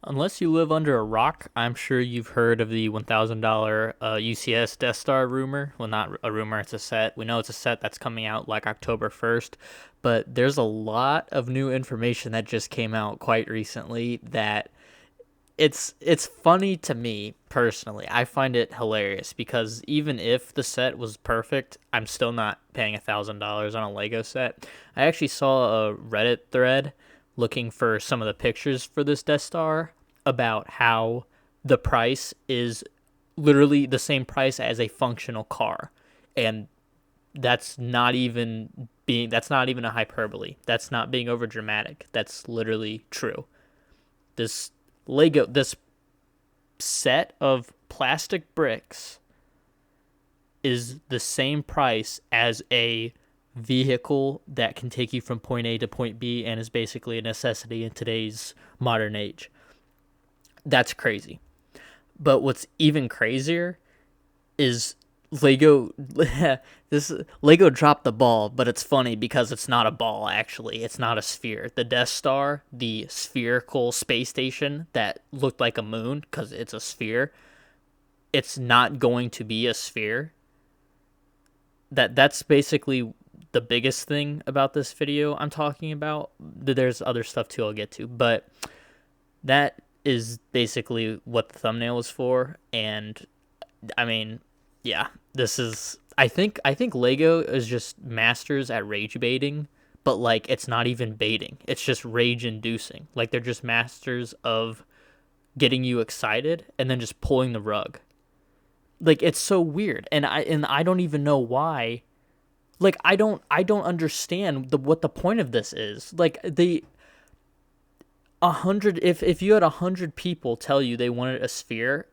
Unless you live under a rock, I'm sure you've heard of the $1,000 UCS Death Star rumor. Well, not a rumor, it's a set. We know it's a set that's coming out like October 1st, but there's a lot of new information that just came out quite recently that it's funny to me personally. I find it hilarious because even if the set was perfect, I'm still not paying $1,000 on a Lego set. I actually saw a Reddit thread looking for some of the pictures for this Death Star about how the price is literally the same price as a functional car, and that's not even a hyperbole. That's not being over dramatic. That's literally true. This set of plastic bricks is the same price as a vehicle that can take you from point A to point B and is basically a necessity in today's modern age. That's crazy. But what's even crazier is Lego this Lego dropped the ball, but it's funny because it's not a ball actually. It's not a sphere. The Death Star, the spherical space station that looked like a moon cuz it's a sphere, it's not going to be a sphere. That's basically the biggest thing about this video I'm talking about. There's other stuff too I'll get to, but that is basically what the thumbnail was for. And I mean, yeah, this is I think Lego is just masters at rage baiting, but like it's not even baiting. It's just rage inducing. Like they're just masters of getting you excited and then just pulling the rug. Like it's so weird. And I don't even know why. Like I don't understand what the point of this is. Like the 100, if you had 100 people tell you they wanted a sphere,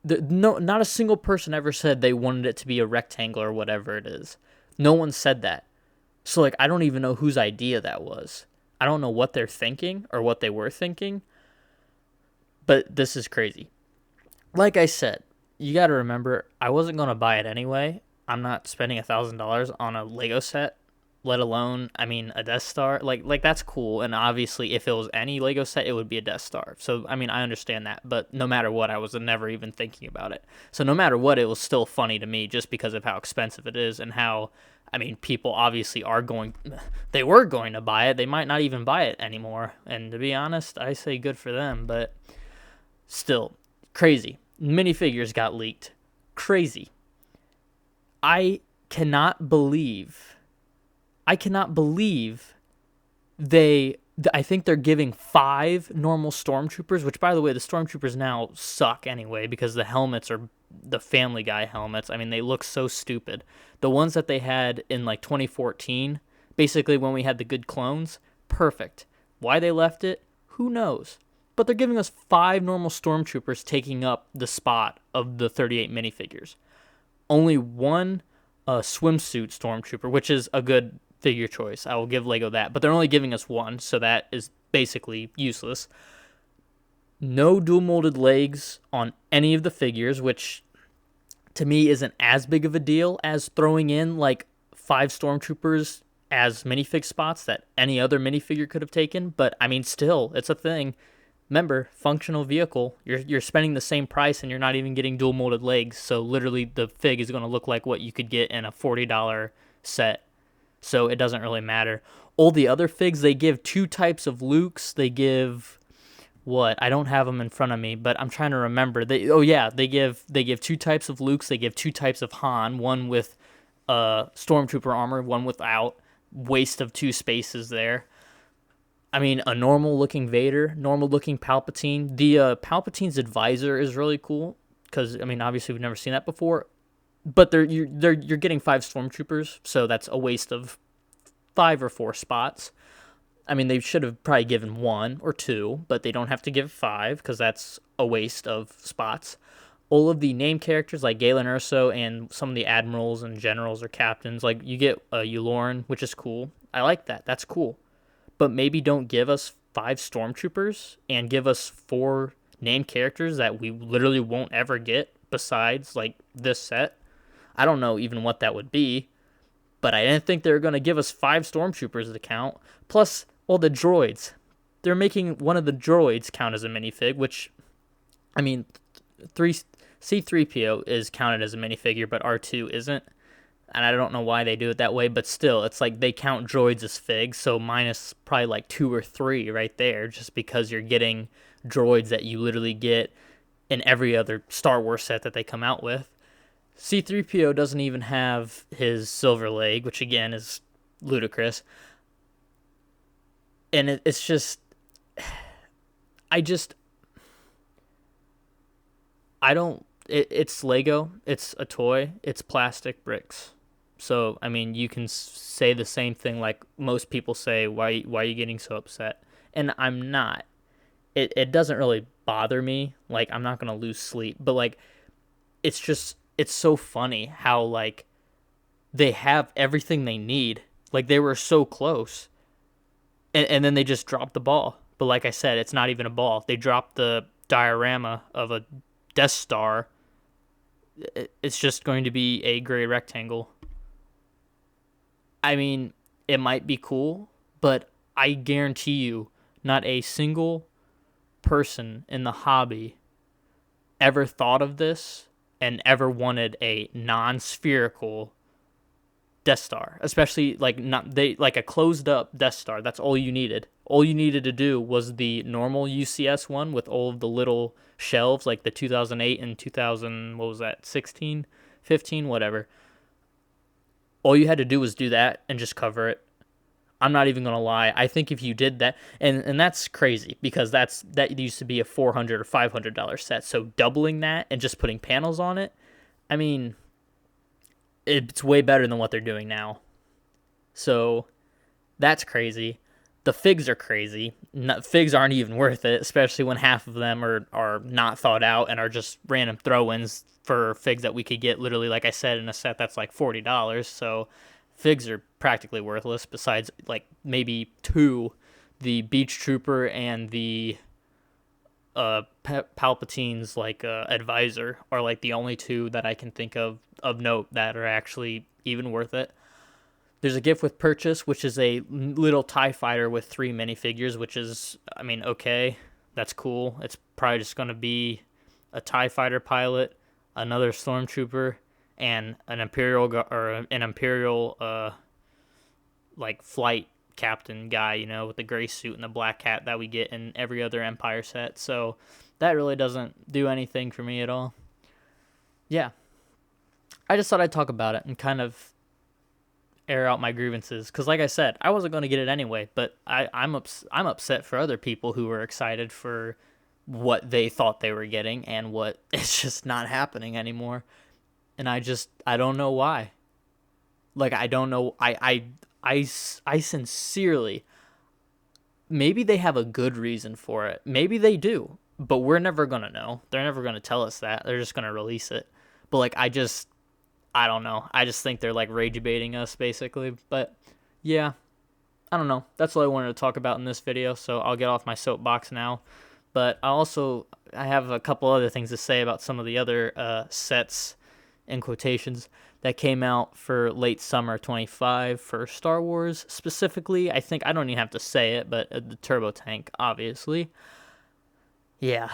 no, not a single person ever said they wanted it to be a rectangle or whatever it is. No one said that. So like I don't even know whose idea that was. I don't know what they're thinking or what they were thinking, but this is crazy. Like I said, you got to remember I wasn't going to buy it anyway. I'm not spending $1,000 on a Lego set, let alone, I mean, a Death Star. Like that's cool, and obviously if it was any Lego set, it would be a Death Star. So I mean, I understand that, but no matter what, I was never even thinking about it. So no matter what, it was still funny to me just because of how expensive it is and how, I mean, people obviously they were going to buy it. They might not even buy it anymore. And to be honest, I say good for them, but still crazy. Minifigures got leaked. Crazy. I cannot believe I cannot believe they. I think they're giving 5 normal stormtroopers, which, by the way, the stormtroopers now suck anyway because the helmets are the Family Guy helmets. I mean, they look so stupid. The ones that they had in like 2014, basically when we had the good clones, perfect. Why they left it, who knows? But they're giving us 5 normal stormtroopers taking up the spot of the 38 minifigures. Only one swimsuit stormtrooper, which is a good figure choice. I will give Lego that, but they're only giving us one, so that is basically useless. No dual molded legs on any of the figures, which to me isn't as big of a deal as throwing in like 5 stormtroopers as minifig spots that any other minifigure could have taken. But I mean, still, it's a thing. Remember, functional vehicle. You're spending the same price and you're not even getting dual molded legs. So literally, the fig is going to look like what you could get in a $40 set. So it doesn't really matter. All the other figs, they give 2 types of Lukes. They give what? I don't have them in front of me, but I'm trying to remember. They give 2 types of Lukes. They give 2 types of Han. One with stormtrooper armor, one without. Waste of 2 spaces there. I mean, a normal looking Vader, normal looking Palpatine. The Palpatine's advisor is really cool because I mean, obviously we've never seen that before. But you're getting 5 stormtroopers, so that's a waste of 5 or 4 spots. I mean, they should have probably given 1 or 2, but they don't have to give 5 because that's a waste of spots. All of the name characters like Galen Erso and some of the admirals and generals or captains, like you get Yulorn, which is cool. I like that. That's cool. But maybe don't give us 5 stormtroopers and give us 4 name characters that we literally won't ever get besides like this set. I don't know even what that would be, but I didn't think they were going to give us 5 stormtroopers to count. Plus, all the droids. they're making one of the droids count as a minifig, which, I mean, C3PO is counted as a minifigure, but R2 isn't. And I don't know why they do it that way, but still, it's like they count droids as figs, so minus probably like 2 or 3 right there, just because you're getting droids that you literally get in every other Star Wars set that they come out with. C3PO doesn't even have his silver leg, which again is ludicrous. And it's just, I just, I don't, it's Lego, it's a toy, it's plastic bricks. So, I mean, you can say the same thing like most people say, why are you getting so upset? And I'm not. It doesn't really bother me. Like, I'm not going to lose sleep. But, like, it's just, it's so funny how, like, they have everything they need. Like, they were so close. And then they just dropped the ball. But like I said, it's not even a ball. They dropped the diorama of a Death Star. It's just going to be a gray rectangle. I mean, it might be cool, but I guarantee you not a single person in the hobby ever thought of this and ever wanted a non-spherical Death Star, especially like a closed up Death Star. That's all you needed. All you needed to do was the normal UCS one with all of the little shelves, like the 2008 and 2000, what was that, 16, 15, whatever. All you had to do was do that and just cover it. I'm not even gonna lie. I think if you did that, and that's crazy because that used to be a $400 or $500 set. So doubling that and just putting panels on it, I mean, it's way better than what they're doing now. So that's crazy. The figs are crazy. Figs aren't even worth it, especially when half of them are not thought out and are just random throw-ins for figs that we could get literally, like I said, in a set that's like $40. So figs are practically worthless besides like maybe 2, the Beach Trooper and the Palpatine's like advisor are like the only 2 that I can think of note that are actually even worth it. There's a gift with purchase, which is a little TIE fighter with 3 minifigures, which is, I mean, okay, that's cool. It's probably just going to be a TIE fighter pilot, another stormtrooper, and an Imperial like flight captain guy, you know, with the gray suit and the black hat that we get in every other Empire set. So that really doesn't do anything for me at all. Yeah, I just thought I'd talk about it and kind of air out my grievances, because like I said, I wasn't going to get it anyway, but I'm upset for other people who were excited for what they thought they were getting and what it's just not happening anymore. And I don't know why. Like, I don't know. I sincerely, maybe they have a good reason for it. Maybe they do, but we're never going to know. They're never going to tell us that. They're just going to release it. But like, I don't know. I just think they're like rage baiting us basically. But yeah, I don't know. That's all I wanted to talk about in this video. So I'll get off my soapbox now. But I have a couple other things to say about some of the other sets in quotations that came out for late summer 25 for Star Wars specifically. I think I don't even have to say it, but the turbo tank, obviously. Yeah,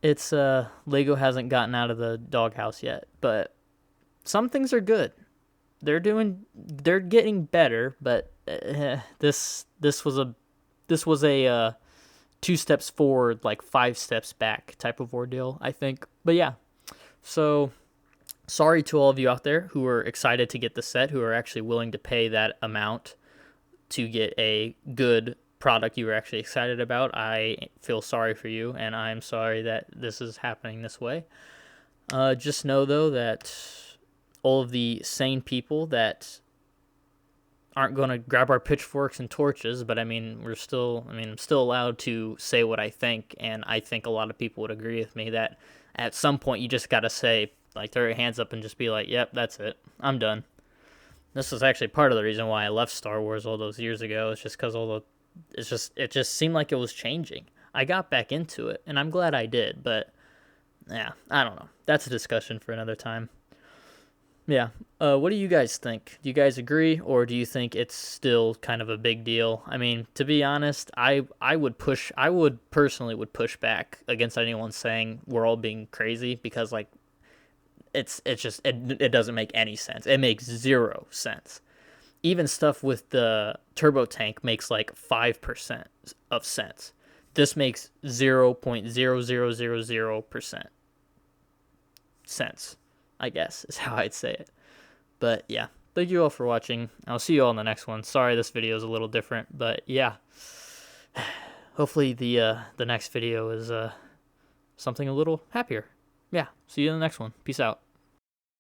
it's Lego hasn't gotten out of the doghouse yet, but some things are good. They're getting better, but this was a 2 steps forward, like 5 steps back type of ordeal, I think. But yeah, so sorry to all of you out there who are excited to get the set, who are actually willing to pay that amount to get a good product you were actually excited about. I feel sorry for you, and I'm sorry that this is happening this way. Just know, though, that all of the sane people that aren't going to grab our pitchforks and torches, but I'm still allowed to say what I think, and I think a lot of people would agree with me that at some point you just got to say, like, throw your hands up and just be like, yep, that's it. I'm done. This was actually part of the reason why I left Star Wars all those years ago. It's just because it just seemed like it was changing. I got back into it, and I'm glad I did, but yeah, I don't know. That's a discussion for another time. Yeah. What do you guys think? Do you guys agree, or do you think it's still kind of a big deal? I mean, to be honest, I would personally would push back against anyone saying we're all being crazy because like it's just it doesn't make any sense. It makes zero sense. Even stuff with the turbo tank makes like 5% of sense. This makes 0.0000% sense, I guess is how I'd say it. But yeah, thank you all for watching. I'll see you all in the next one. Sorry this video is a little different, but yeah. Hopefully the next video is something a little happier. Yeah, see you in the next one. Peace out.